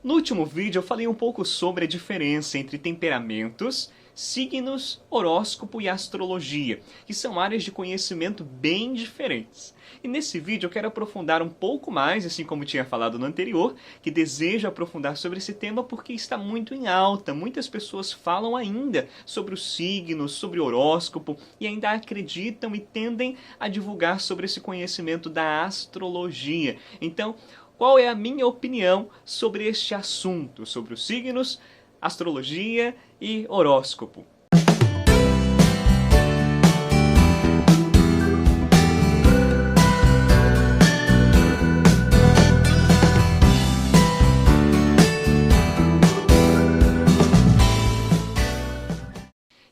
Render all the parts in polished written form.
No último vídeo eu falei um pouco sobre a diferença entre temperamentos, signos, horóscopo e astrologia, que são áreas de conhecimento bem diferentes. E nesse vídeo eu quero aprofundar um pouco mais, assim como tinha falado no anterior, que desejo aprofundar sobre esse tema porque está muito em alta. Muitas pessoas falam ainda sobre os signos, sobre o horóscopo e ainda acreditam e tendem a divulgar sobre esse conhecimento da astrologia. Então, qual é a minha opinião sobre este assunto, sobre os signos, astrologia e horóscopo?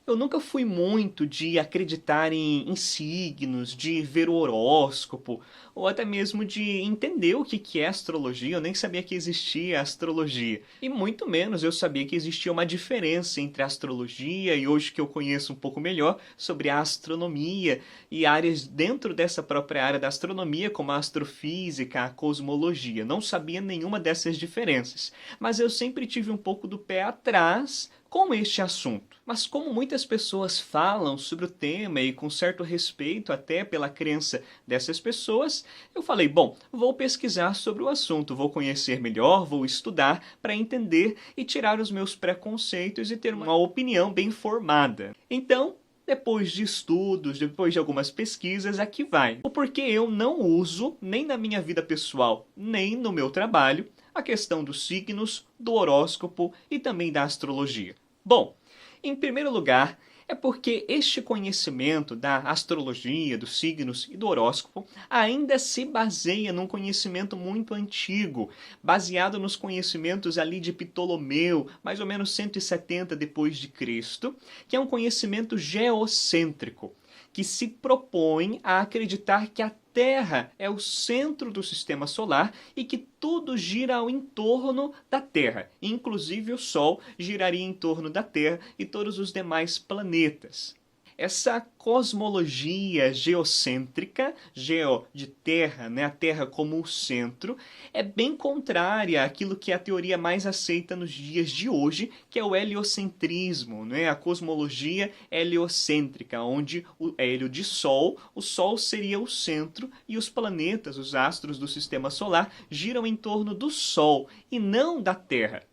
Eu nunca fui muito de acreditar em signos, de ver o horóscopo, ou até mesmo de entender o que é astrologia. Eu nem sabia que existia astrologia. E muito menos eu sabia que existia uma diferença entre a astrologia e hoje que eu conheço um pouco melhor sobre a astronomia e áreas dentro dessa própria área da astronomia, como a astrofísica, a cosmologia. Não sabia nenhuma dessas diferenças. Mas eu sempre tive um pouco do pé atrás com este assunto. Mas como muitas pessoas falam sobre o tema e com certo respeito até pela crença dessas pessoas, eu falei, bom, vou pesquisar sobre o assunto, vou conhecer melhor, vou estudar para entender e tirar os meus preconceitos e ter uma opinião bem formada. Então, depois de estudos, depois de algumas pesquisas, aqui vai. O porquê eu não uso, nem na minha vida pessoal, nem no meu trabalho, a questão dos signos, do horóscopo e também da astrologia. Bom, em primeiro lugar, é porque este conhecimento da astrologia, dos signos e do horóscopo ainda se baseia num conhecimento muito antigo, baseado nos conhecimentos ali de Ptolomeu, mais ou menos 170 depois de Cristo, que é um conhecimento geocêntrico, que se propõe a acreditar que a Terra é o centro do sistema solar e que tudo gira ao entorno da Terra. Inclusive o Sol giraria em torno da Terra e todos os demais planetas. Essa cosmologia geocêntrica, geo de terra, né, a Terra como o centro, é bem contrária àquilo que é a teoria mais aceita nos dias de hoje, que é o heliocentrismo, né, a cosmologia heliocêntrica, onde o hélio de Sol, o Sol seria o centro e os planetas, os astros do sistema solar, giram em torno do Sol e não da Terra.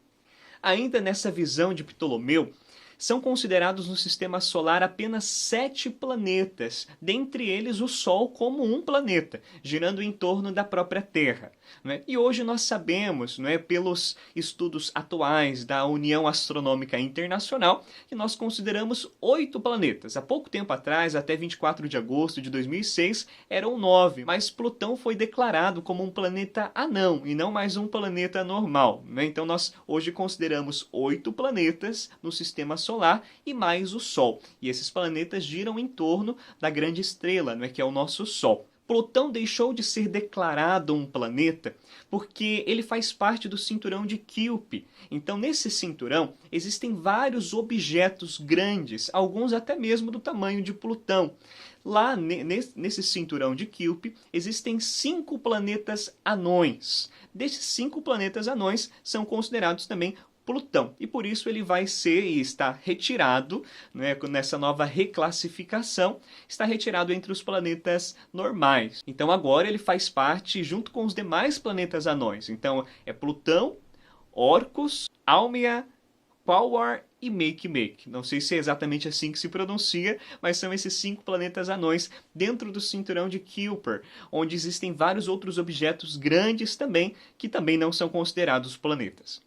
Ainda nessa visão de Ptolomeu, são considerados no sistema solar apenas 7 planetas, dentre eles o Sol como um planeta, girando em torno da própria Terra. Né? E hoje nós sabemos, né, pelos estudos atuais da União Astronômica Internacional, que nós consideramos 8 planetas. Há pouco tempo atrás, até 24 de agosto de 2006, eram 9, mas Plutão foi declarado como um planeta anão e não mais um planeta normal. Né? Então nós hoje consideramos 8 planetas no sistema solar e mais o Sol. E esses planetas giram em torno da grande estrela, né, que é o nosso Sol. Plutão deixou de ser declarado um planeta porque ele faz parte do cinturão de Kuiper. Então, nesse cinturão, existem vários objetos grandes, alguns até mesmo do tamanho de Plutão. Lá, nesse cinturão de Kuiper, existem 5 planetas anões. Desses 5 planetas anões, são considerados também Plutão. E por isso ele vai ser e está retirado, né, nessa nova reclassificação, está retirado entre os planetas normais. Então agora ele faz parte junto com os demais planetas anões. Então é Plutão, Orcus, Almia, Quaoar e Makemake. Não sei se é exatamente assim que se pronuncia, mas são esses 5 planetas anões dentro do cinturão de Kuiper, onde existem vários outros objetos grandes também, que também não são considerados planetas.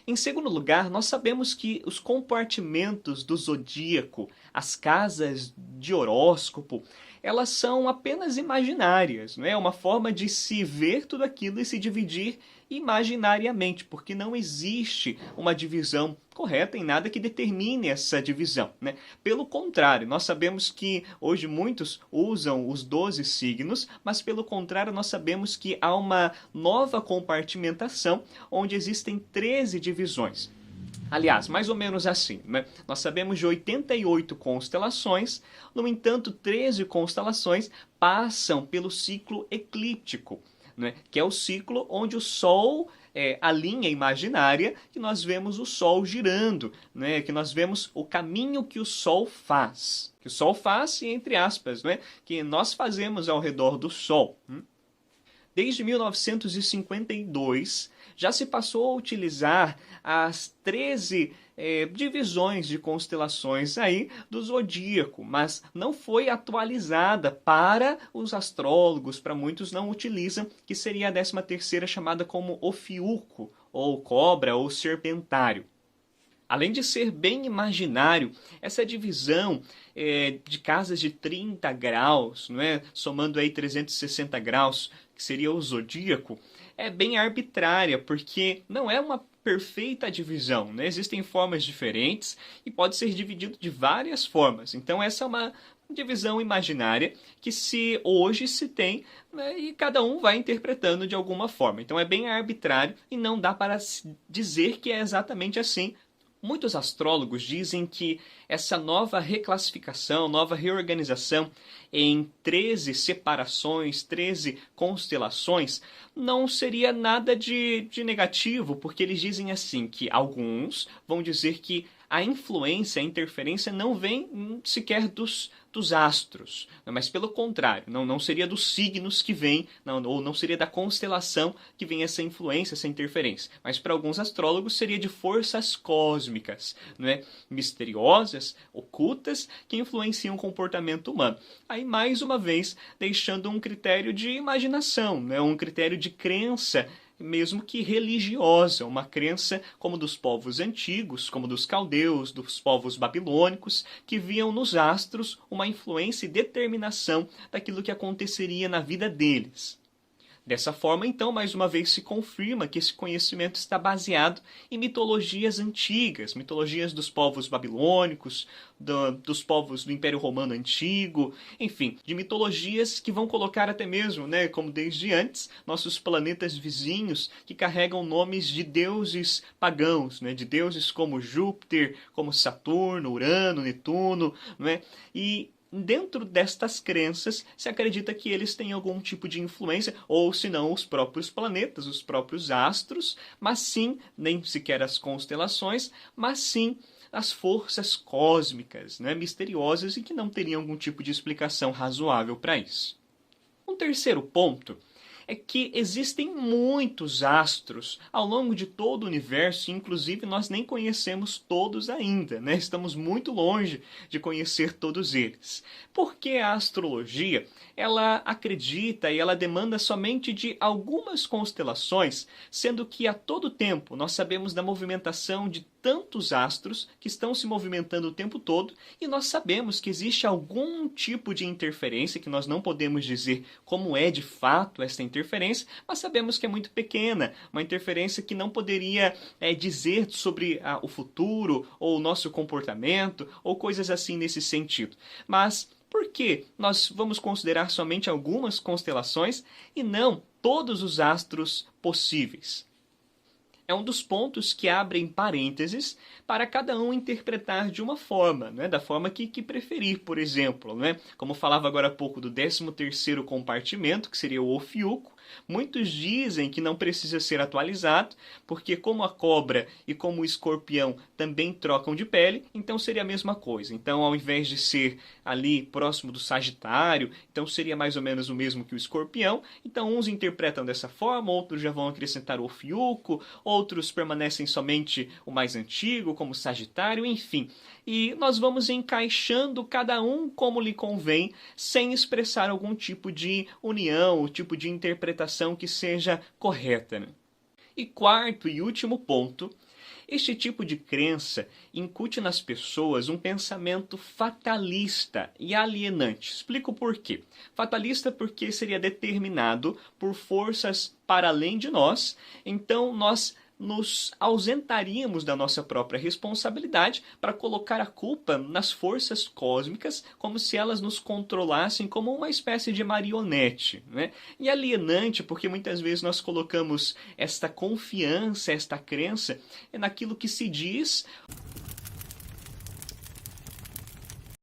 Em segundo lugar, nós sabemos que os compartimentos do zodíaco, as casas de horóscopo, elas são apenas imaginárias, não é? Uma forma de se ver tudo aquilo e se dividir imaginariamente, porque não existe uma divisão correta em nada que determine essa divisão, né? Pelo contrário, nós sabemos que hoje muitos usam os 12 signos, mas pelo contrário nós sabemos que há uma nova compartimentação onde existem 13 divisões. Aliás, mais ou menos assim, né? Nós sabemos de 88 constelações, no entanto, 13 constelações passam pelo ciclo eclíptico. né? Que é o ciclo onde o Sol é a linha imaginária que nós vemos o Sol girando, né? Que nós vemos o caminho que o Sol faz. Que o Sol faz, entre aspas, né? Que nós fazemos ao redor do Sol. Desde 1952, já se passou a utilizar as 13 divisões de constelações aí do zodíaco, mas não foi atualizada para os astrólogos, para muitos não utilizam, que seria a 13ª chamada como Ofiuco, ou cobra, ou serpentário. Além de ser bem imaginário, essa divisão de casas de 30 graus, não é? Somando aí 360 graus, que seria o zodíaco, é bem arbitrária, porque não é uma perfeita divisão, né? Existem formas diferentes e pode ser dividido de várias formas. Então essa é uma divisão imaginária que hoje se tem, né, e cada um vai interpretando de alguma forma. Então é bem arbitrário e não dá para dizer que é exatamente assim. Muitos astrólogos dizem que essa nova reclassificação, nova reorganização em 13 separações, 13 constelações, não seria nada de negativo, porque eles dizem assim que alguns vão dizer que a influência, a interferência não vem sequer dos astros, mas pelo contrário, não seria dos signos que vem, ou não seria da constelação que vem essa influência, essa interferência, mas para alguns astrólogos seria de forças cósmicas, né, misteriosas, ocultas, que influenciam o comportamento humano. Aí, mais uma vez, deixando um critério de imaginação, né, um critério de crença, mesmo que religiosa, uma crença como dos povos antigos, como dos caldeus, dos povos babilônicos, que viam nos astros uma influência e determinação daquilo que aconteceria na vida deles. Dessa forma, então, mais uma vez se confirma que esse conhecimento está baseado em mitologias antigas, mitologias dos povos babilônicos, dos povos do Império Romano Antigo, enfim, de mitologias que vão colocar até mesmo, né, como desde antes, nossos planetas vizinhos que carregam nomes de deuses pagãos, né, de deuses como Júpiter, como Saturno, Urano, Netuno, né, e dentro destas crenças, se acredita que eles têm algum tipo de influência, ou se não os próprios planetas, os próprios astros, mas sim, nem sequer as constelações, mas sim as forças cósmicas, né, misteriosas e que não teriam algum tipo de explicação razoável para isso. Um terceiro ponto é que existem muitos astros ao longo de todo o universo, e inclusive nós nem conhecemos todos ainda, né? Estamos muito longe de conhecer todos eles. Porque a astrologia, ela acredita e ela demanda somente de algumas constelações, sendo que a todo tempo nós sabemos da movimentação de tantos astros que estão se movimentando o tempo todo, e nós sabemos que existe algum tipo de interferência que nós não podemos dizer como é de fato essa interferência, mas sabemos que é muito pequena, uma interferência que não poderia dizer sobre o futuro ou o nosso comportamento ou coisas assim nesse sentido. Mas por que nós vamos considerar somente algumas constelações e não todos os astros possíveis? É um dos pontos que abrem parênteses para cada um interpretar de uma forma, né? Da forma que preferir, por exemplo. Né? Como falava agora há pouco do 13º compartimento, que seria o Ofiuco, muitos dizem que não precisa ser atualizado, porque como a cobra e como o escorpião também trocam de pele, então seria a mesma coisa. Então, ao invés de ser ali próximo do Sagitário, então seria mais ou menos o mesmo que o escorpião. Então, uns interpretam dessa forma, outros já vão acrescentar o Ofiuco, outros permanecem somente o mais antigo, como o Sagitário, enfim. E nós vamos encaixando cada um como lhe convém, sem expressar algum tipo de união, o tipo de interpretação que seja correta. Né? E quarto e último ponto, este tipo de crença incute nas pessoas um pensamento fatalista e alienante. Explico por quê. Fatalista porque seria determinado por forças para além de nós, então nós nos ausentaríamos da nossa própria responsabilidade para colocar a culpa nas forças cósmicas, como se elas nos controlassem como uma espécie de marionete, né? E alienante porque muitas vezes nós colocamos esta confiança, esta crença naquilo que se diz